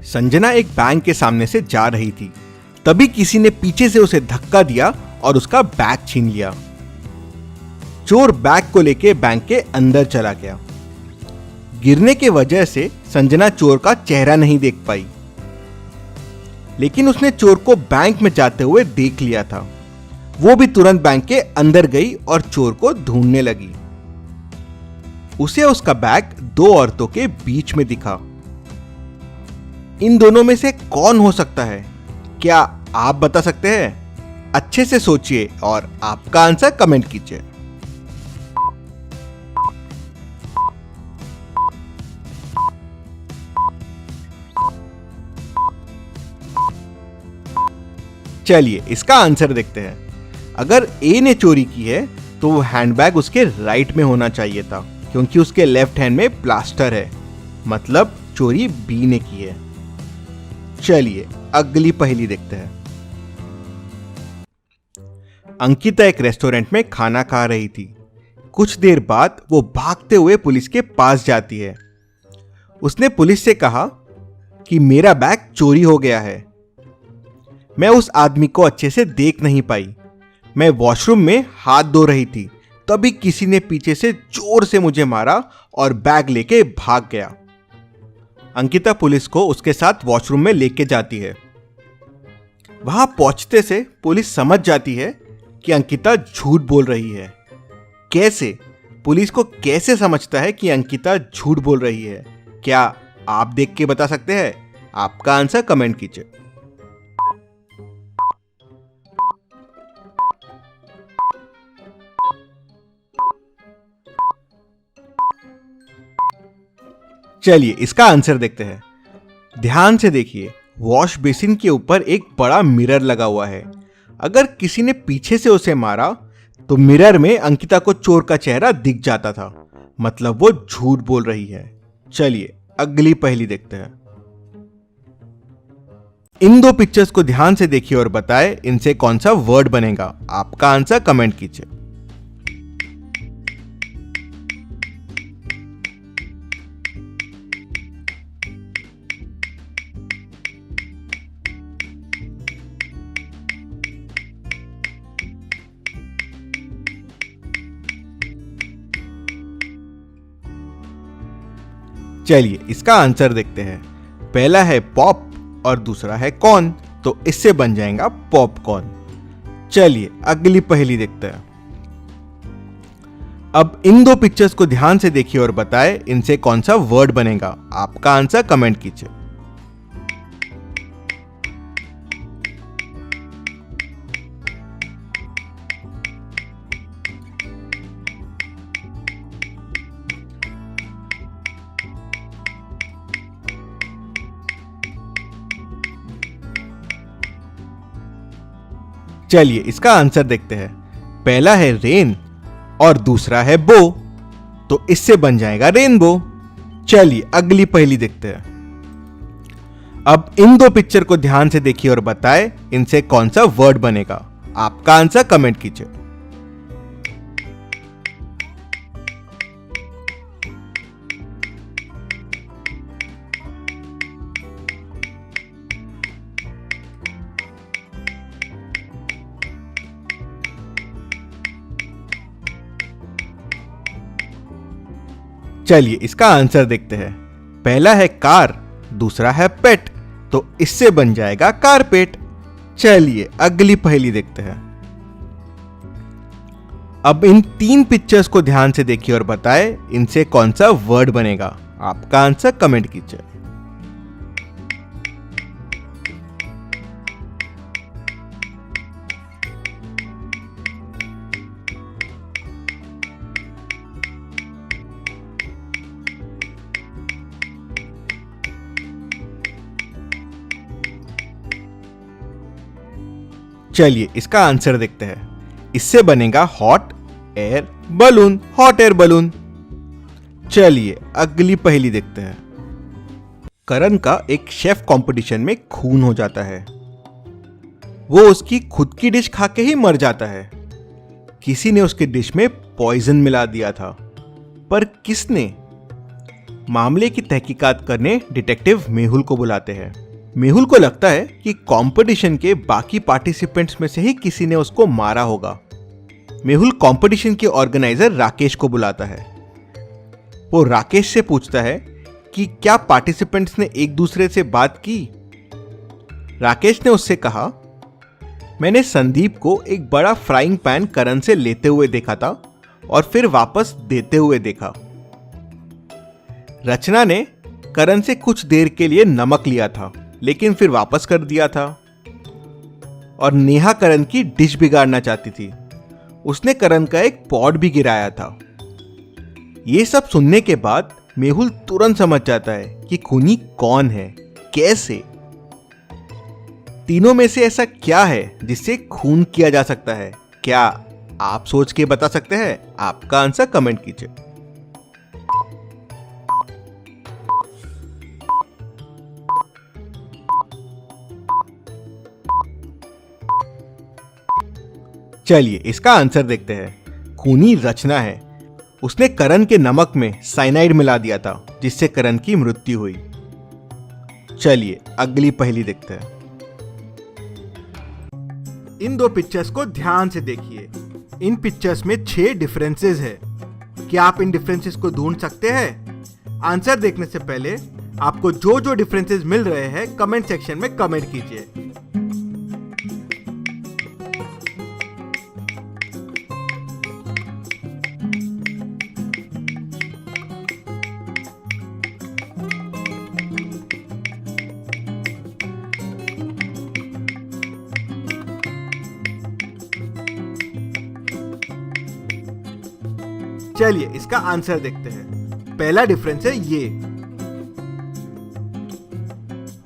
संजना एक बैंक के सामने से जा रही थी। तभी किसी ने पीछे से उसे धक्का दिया और उसका बैग छीन लिया। चोर बैग को लेके बैंक के अंदर चला गया। गिरने के वजह से संजना चोर का चेहरा नहीं देख पाई, लेकिन उसने चोर को बैंक में जाते हुए देख लिया था। वो भी तुरंत बैंक के अंदर गई और चोर को ढूंढने लगी। उसे उसका बैग दो औरतों के बीच में दिखा। इन दोनों में से कौन हो सकता है? क्या आप बता सकते हैं? अच्छे से सोचिए और आपका आंसर कमेंट कीजिए। चलिए इसका आंसर देखते हैं। अगर ए ने चोरी की है तो वो हैंडबैग उसके राइट में होना चाहिए था, क्योंकि उसके लेफ्ट हैंड में प्लास्टर है, मतलब चोरी बी ने की है। चलिए अगली पहेली देखते हैं। अंकिता एक रेस्टोरेंट में खाना खा रही थी। कुछ देर बाद वो भागते हुए पुलिस के पास जाती है। उसने पुलिस से कहा कि मेरा बैग चोरी हो गया है। मैं उस आदमी को अच्छे से देख नहीं पाई। मैं वॉशरूम में हाथ धो रही थी, तभी किसी ने पीछे से जोर से मुझे मारा और बैग लेके भाग गया। अंकिता पुलिस को उसके साथ वॉशरूम में लेके जाती है। वहां पहुंचते से पुलिस समझ जाती है कि अंकिता झूठ बोल रही है। कैसे? पुलिस को कैसे समझता है कि अंकिता झूठ बोल रही है? क्या आप देख के बता सकते हैं? आपका आंसर कमेंट कीजिए। चलिए इसका आंसर देखते हैं। ध्यान से देखिए, वॉश बेसिन के ऊपर एक बड़ा मिरर लगा हुआ है। अगर किसी ने पीछे से उसे मारा तो मिरर में अंकिता को चोर का चेहरा दिख जाता था, मतलब वो झूठ बोल रही है। चलिए अगली पहेली देखते हैं। इन दो पिक्चर्स को ध्यान से देखिए और बताएं इनसे कौन सा वर्ड बनेगा। आपका आंसर कमेंट कीजिए। चलिए इसका आंसर देखते हैं। पहला है पॉप और दूसरा है कॉर्न, तो इससे बन जाएगा पॉपकॉर्न। चलिए अगली पहेली देखते हैं। अब इन दो पिक्चर्स को ध्यान से देखिए और बताएं इनसे कौन सा वर्ड बनेगा। आपका आंसर कमेंट कीजिए। चलिए इसका आंसर देखते हैं। पहला है रेन और दूसरा है बो, तो इससे बन जाएगा रेनबो। चलिए अगली पहेली देखते हैं। अब इन दो पिक्चर को ध्यान से देखिए और बताएं इनसे कौन सा वर्ड बनेगा। आपका आंसर कमेंट कीजिए। चलिए इसका आंसर देखते हैं। पहला है कार, दूसरा है पेट, तो इससे बन जाएगा कारपेट। चलिए अगली पहेली देखते हैं। अब इन तीन पिक्चर्स को ध्यान से देखिए और बताएं इनसे कौन सा वर्ड बनेगा। आपका आंसर कमेंट कीजिए। चलिए इसका आंसर देखते हैं। इससे बनेगा hot air balloon, hot air balloon. चलिए अगली पहेली देखते हैं। करण का एक शेफ कंपटीशन में खून हो जाता है। वो उसकी खुद की डिश खा के ही मर जाता है। किसी ने उसकी डिश में पॉइजन मिला दिया था, पर किसने? मामले की तहकीकात करने डिटेक्टिव मेहुल को बुलाते हैं। मेहुल को लगता है कि कंपटीशन के बाकी पार्टिसिपेंट्स में से ही किसी ने उसको मारा होगा। मेहुल कंपटीशन के ऑर्गेनाइजर राकेश को बुलाता है। वो राकेश से पूछता है कि क्या पार्टिसिपेंट्स ने एक दूसरे से बात की। राकेश ने उससे कहा, मैंने संदीप को एक बड़ा फ्राइंग पैन करण से लेते हुए देखा था और फिर वापस देते हुए देखा। रचना ने करण से कुछ देर के लिए नमक लिया था लेकिन फिर वापस कर दिया था। और नेहा करण की डिश बिगाड़ना चाहती थी। उसने करण का एक पॉट भी गिराया था। ये सब सुनने के बाद मेहुल तुरंत समझ जाता है कि खूनी कौन है, कैसे। तीनों में से ऐसा क्या है जिससे खून किया जा सकता है? क्या आप सोच के बता सकते हैं? आपका आंसर कमेंट कीजिए। चलिए इसका आंसर देखते हैं। खूनी रचना है। उसने करण के नमक में साइनाइड मिला दिया था जिससे करण की मृत्यु हुई। चलिए अगली पहेली देखते हैं। इन दो पिक्चर्स को ध्यान से देखिए। इन पिक्चर्स में 6 डिफरेंसेस है। क्या आप इन डिफरेंसेस को ढूंढ सकते हैं? आंसर देखने से पहले आपको जो जो डिफरेंसेस मिल रहे हैं कमेंट सेक्शन में कमेंट कीजिए। चलिए इसका आंसर देखते हैं। पहला डिफरेंस है ये,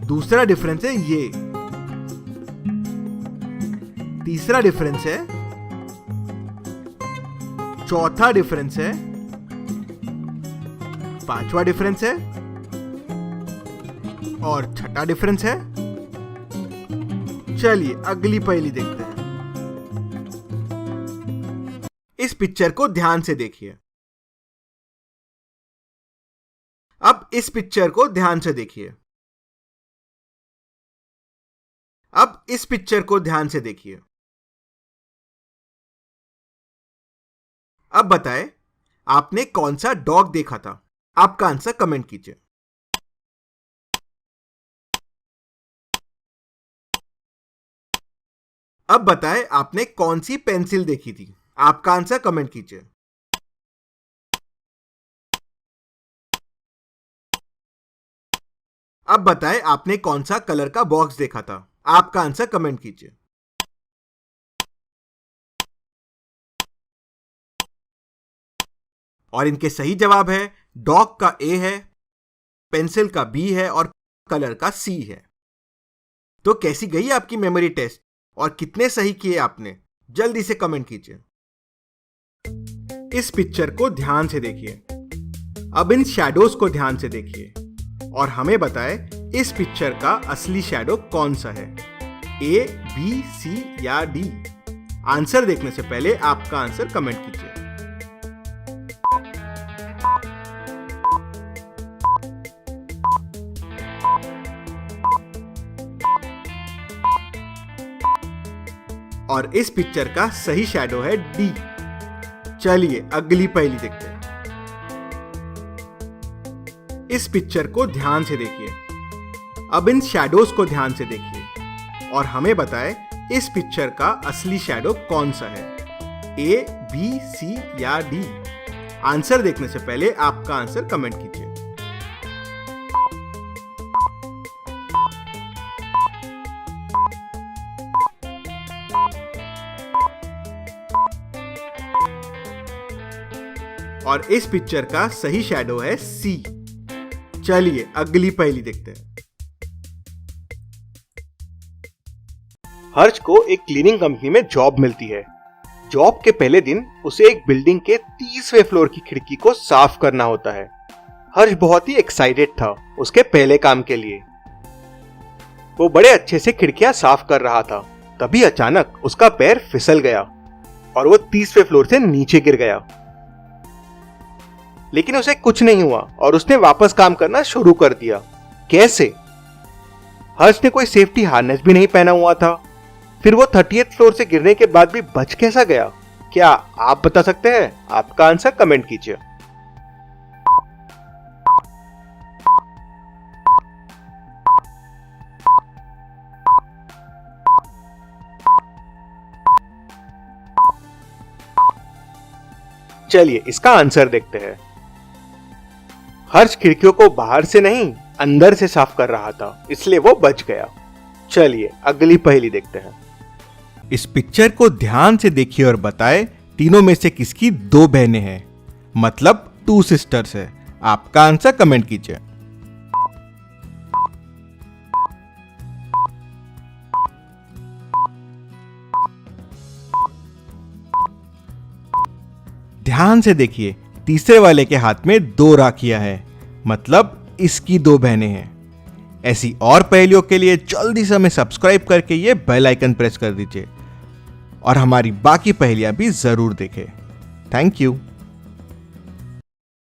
दूसरा डिफरेंस है ये, तीसरा डिफरेंस है, चौथा डिफरेंस है, पांचवा डिफरेंस है और छठा डिफरेंस है। चलिए अगली पहेली देखते हैं। इस पिक्चर को ध्यान से देखिए। अब इस पिक्चर को ध्यान से देखिए। अब इस पिक्चर को ध्यान से देखिए। अब बताएं आपने कौन सा डॉग देखा था? आपका आंसर कमेंट कीजिए। अब बताएं आपने कौन सी पेंसिल देखी थी? आपका आंसर कमेंट कीजिए। अब बताएं आपने कौन सा कलर का बॉक्स देखा था? आपका आंसर कमेंट कीजिए। और इनके सही जवाब है डॉग का ए है, पेंसिल का बी है और कलर का सी है। तो कैसी गई आपकी मेमोरी टेस्ट और कितने सही किए आपने? जल्दी से कमेंट कीजिए। इस पिक्चर को ध्यान से देखिए। अब इन शैडोज को ध्यान से देखिए और हमें बताएं इस पिक्चर का असली शैडो कौन सा है, ए, बी, सी या डी? आंसर देखने से पहले आपका आंसर कमेंट कीजिए। और इस पिक्चर का सही शैडो है डी। चलिए अगली पहेली देखते हैं। इस पिक्चर को ध्यान से देखिए। अब इन शैडोज को ध्यान से देखिए और हमें बताएं इस पिक्चर का असली शैडो कौन सा है, ए, बी, सी या डी? आंसर देखने से पहले आपका आंसर कमेंट कीजिए। और इस पिक्चर का सही शैडो है सी। चलिए अगली पहेली देखते हैं। हर्ष को एक क्लीनिंग कंपनी में जॉब मिलती है। जॉब के पहले दिन उसे एक बिल्डिंग के 30वें फ्लोर की खिड़की को साफ करना होता है। हर्ष बहुत ही एक्साइटेड था उसके पहले काम के लिए। वो बड़े अच्छे से खिड़कियां साफ कर रहा था, तभी अचानक उसका पैर फिसल गया और वो 30वें फ्लोर से नीचे गिर गया। लेकिन उसे कुछ नहीं हुआ और उसने वापस काम करना शुरू कर दिया। कैसे? हर्ष ने कोई सेफ्टी हार्नेस भी नहीं पहना हुआ था। फिर वो 30th फ्लोर से गिरने के बाद भी बच कैसा गया? क्या आप बता सकते हैं? आपका आंसर कमेंट कीजिए। चलिए इसका आंसर देखते हैं। हर्ष खिड़कियों को बाहर से नहीं अंदर से साफ कर रहा था, इसलिए वो बच गया। चलिए अगली पहेली देखते हैं। इस पिक्चर को ध्यान से देखिए और बताएं तीनों में से किसकी दो बहनें हैं, मतलब 2 सिस्टर्स है। आपका आंसर कमेंट कीजिए। ध्यान से देखिए, तीसरे वाले के हाथ में 2 राखियां हैं, मतलब इसकी 2 बहनें हैं। ऐसी और पहेलियों के लिए जल्दी से हमें सब्सक्राइब करके ये बेल आइकन प्रेस कर दीजिए और हमारी बाकी पहेलियां भी जरूर देखें। Thank you.